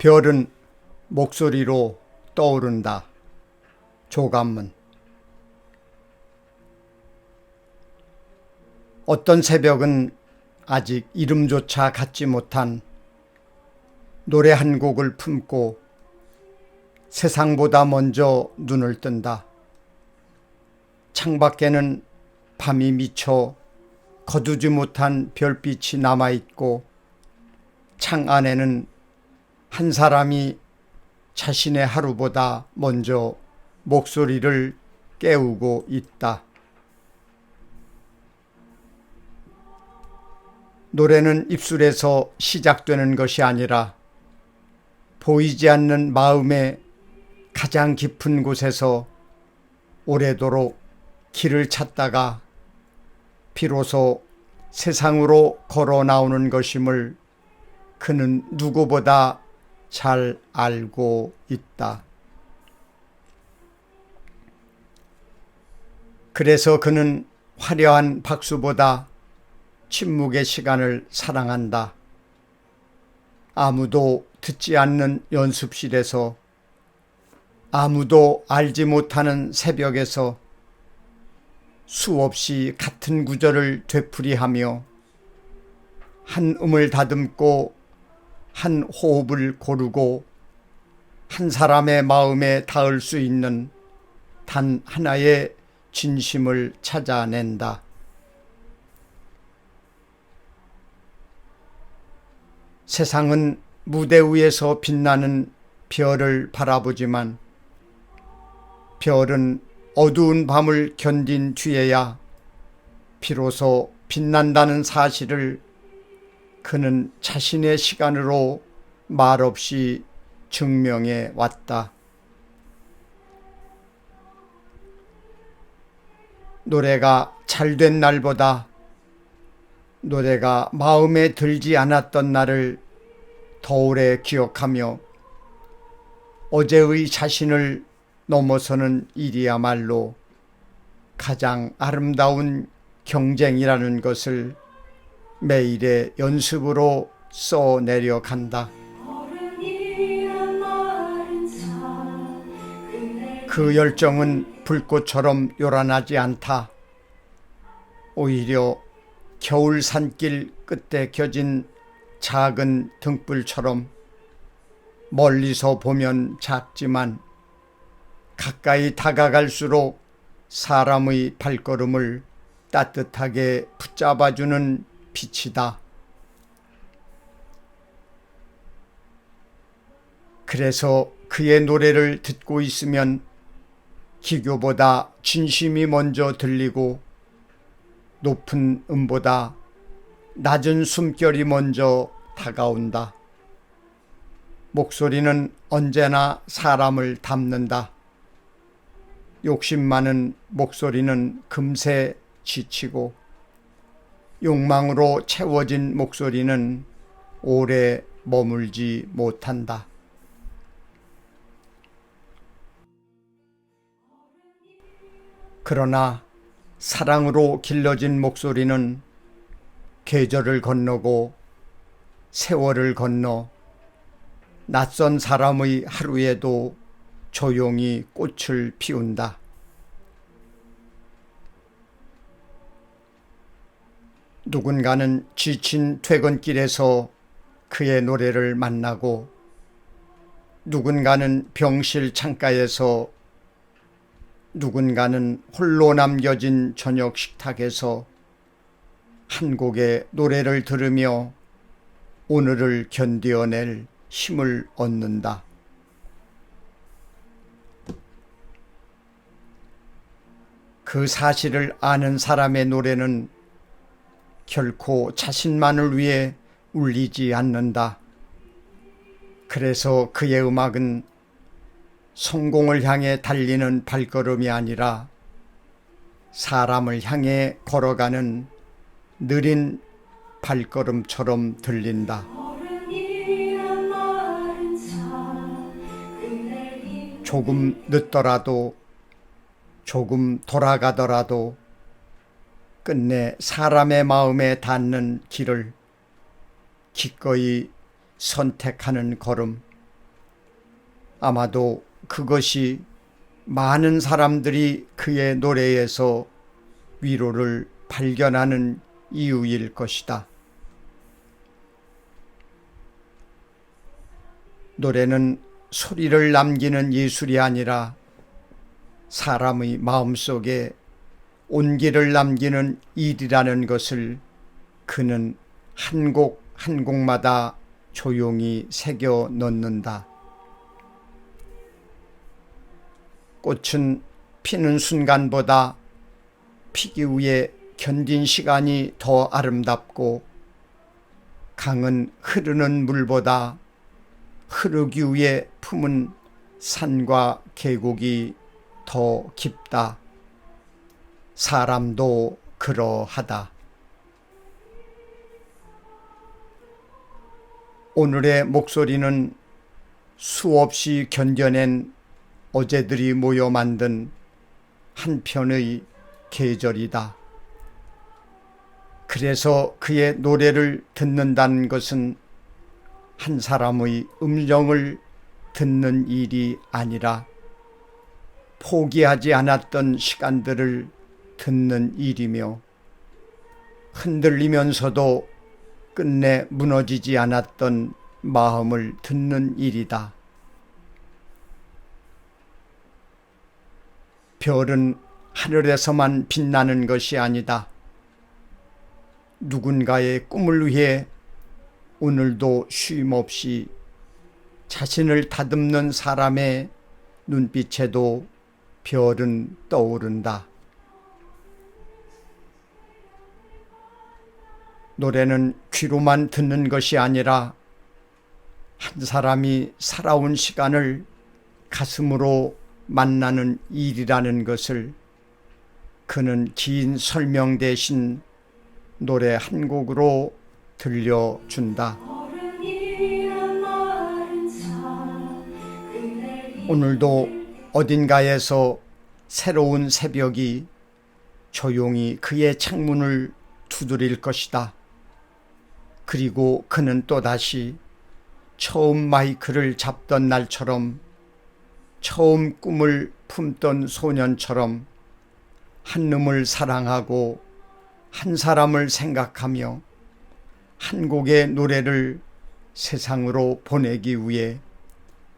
별은 목소리로 떠오른다. 조감문. 어떤 새벽은 아직 이름조차 갖지 못한 노래 한 곡을 품고 세상보다 먼저 눈을 뜬다. 창밖에는 밤이 미쳐 거두지 못한 별빛이 남아있고 창 안에는 한 사람이 자신의 하루보다 먼저 목소리를 깨우고 있다. 노래는 입술에서 시작되는 것이 아니라 보이지 않는 마음의 가장 깊은 곳에서 오래도록 길을 찾다가 비로소 세상으로 걸어 나오는 것임을 그는 누구보다 잘 알고 있다. 그래서 그는 화려한 박수보다 침묵의 시간을 사랑한다. 아무도 듣지 않는 연습실에서, 아무도 알지 못하는 새벽에서 수없이 같은 구절을 되풀이하며 한 음을 다듬고 한 호흡을 고르고 한 사람의 마음에 닿을 수 있는 단 하나의 진심을 찾아낸다. 세상은 무대 위에서 빛나는 별을 바라보지만 별은 어두운 밤을 견딘 뒤에야 비로소 빛난다는 사실을 그는 자신의 시간으로 말없이 증명해 왔다. 노래가 잘된 날보다 노래가 마음에 들지 않았던 날을 더 오래 기억하며 어제의 자신을 넘어서는 일이야말로 가장 아름다운 경쟁이라는 것을 매일의 연습으로 써내려간다. 그 열정은 불꽃처럼 요란하지 않다. 오히려 겨울 산길 끝에 켜진 작은 등불처럼 멀리서 보면 작지만 가까이 다가갈수록 사람의 발걸음을 따뜻하게 붙잡아주는 빛이다. 그래서 그의 노래를 듣고 있으면 기교보다 진심이 먼저 들리고 높은 음보다 낮은 숨결이 먼저 다가온다. 목소리는 언제나 사람을 담는다. 욕심 많은 목소리는 금세 지치고 욕망으로 채워진 목소리는 오래 머물지 못한다. 그러나 사랑으로 길러진 목소리는 계절을 건너고 세월을 건너 낯선 사람의 하루에도 조용히 꽃을 피운다. 누군가는 지친 퇴근길에서 그의 노래를 만나고 누군가는 병실 창가에서 누군가는 홀로 남겨진 저녁 식탁에서 한 곡의 노래를 들으며 오늘을 견뎌낼 힘을 얻는다. 그 사실을 아는 사람의 노래는 결코 자신만을 위해 울리지 않는다. 그래서 그의 음악은 성공을 향해 달리는 발걸음이 아니라 사람을 향해 걸어가는 느린 발걸음처럼 들린다. 조금 늦더라도, 조금 돌아가더라도 끝내 사람의 마음에 닿는 길을 기꺼이 선택하는 걸음. 아마도 그것이 많은 사람들이 그의 노래에서 위로를 발견하는 이유일 것이다. 노래는 소리를 남기는 예술이 아니라 사람의 마음속에 온기를 남기는 일이라는 것을 그는 한 곡 한 곡마다 조용히 새겨 넣는다. 꽃은 피는 순간보다 피기 위해 견딘 시간이 더 아름답고, 강은 흐르는 물보다 흐르기 위해 품은 산과 계곡이 더 깊다. 사람도 그러하다. 오늘의 목소리는 수없이 견뎌낸 어제들이 모여 만든 한편의 계절이다. 그래서 그의 노래를 듣는다는 것은 한 사람의 음정을 듣는 일이 아니라 포기하지 않았던 시간들을 듣는 일이며, 흔들리면서도 끝내 무너지지 않았던 마음을 듣는 일이다. 별은 하늘에서만 빛나는 것이 아니다. 누군가의 꿈을 위해 오늘도 쉼없이 자신을 다듬는 사람의 눈빛에도 별은 떠오른다. 노래는 귀로만 듣는 것이 아니라 한 사람이 살아온 시간을 가슴으로 만나는 일이라는 것을 그는 긴 설명 대신 노래 한 곡으로 들려준다. 오늘도 어딘가에서 새로운 새벽이 조용히 그의 창문을 두드릴 것이다. 그리고 그는 또다시 처음 마이크를 잡던 날처럼, 처음 꿈을 품던 소년처럼 한 놈을 사랑하고 한 사람을 생각하며 한 곡의 노래를 세상으로 보내기 위해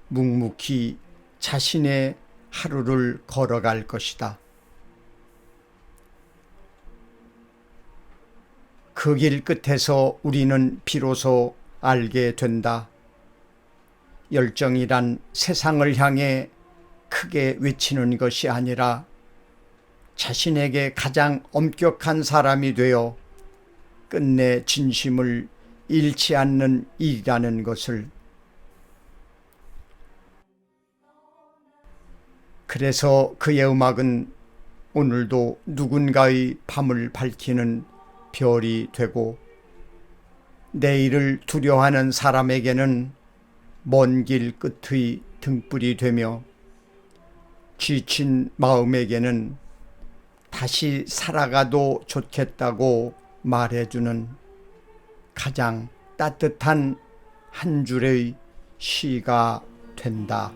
묵묵히 자신의 하루를 걸어갈 것이다. 그 길 끝에서 우리는 비로소 알게 된다. 열정이란 세상을 향해 크게 외치는 것이 아니라 자신에게 가장 엄격한 사람이 되어 끝내 진심을 잃지 않는 일이라는 것을. 그래서 그의 음악은 오늘도 누군가의 밤을 밝히는 별이 되고, 내일을 두려워하는 사람에게는 먼 길 끝의 등불이 되며, 지친 마음에게는 다시 살아가도 좋겠다고 말해주는 가장 따뜻한 한 줄의 시가 된다.